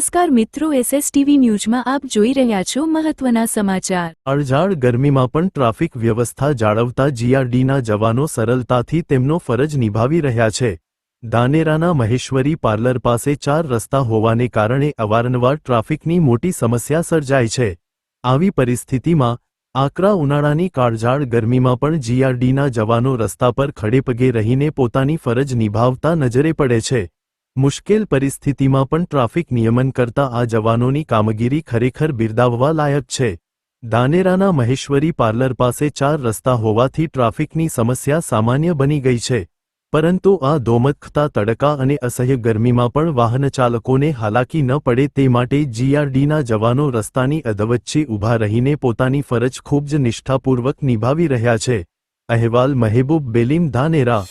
નમસ્કાર મિત્રો, એસએસટીવી ન્યૂઝમાં આપ જોઈ રહ્યા છો મહત્વના સમાચાર। અડઝાડ ગરમીમાં પણ ટ્રાફિક વ્યવસ્થા જાળવતા જીઆરડીના જવાનો સરળતાથી તેમનો ફરજ નિભાવી રહ્યા છે। ધાનેરાના મહેશ્વરી પાર્લર પાસે 4 રસ્તા હોવાને કારણે અવારનવાર ટ્રાફિકની મોટી સમસ્યા સર્જાય છે। આવી પરિસ્થિતિમાં આકરા ઉનાળાની કાળઝાળ ગરમીમાં પણ જીઆરડીના જવાનો રસ્તા પર ખડેપગે રહીને પોતાની ફરજ નિભાવતા નજરે પડે છે। મુશ્કેલ પરિસ્થિતિમાં પણ ટ્રાફિક નિયમન કરતા આ જવાનોની કામગીરી ખરેખર બિરદાવવા લાયક છે। ધાનેરાના મહેશ્વરી પાર્લર પાસે 4 રસ્તા હોવાથી ટ્રાફિકની સમસ્યા સામાન્ય બની ગઈ છે, પરંતુ આ ધોમકતા તડકા અને અસહ્ય ગરમીમાં પણ વાહનચાલકોને હાલાકી ન પડે તે માટે જીઆરડીના જવાનો રસ્તાની અધવચ્ચે ઊભા રહીને પોતાની ફરજ ખૂબ જ નિષ્ઠાપૂર્વક નિભાવી રહ્યા છે। અહેવાલ મહેબૂબ બેલીમ, ધાનેરા।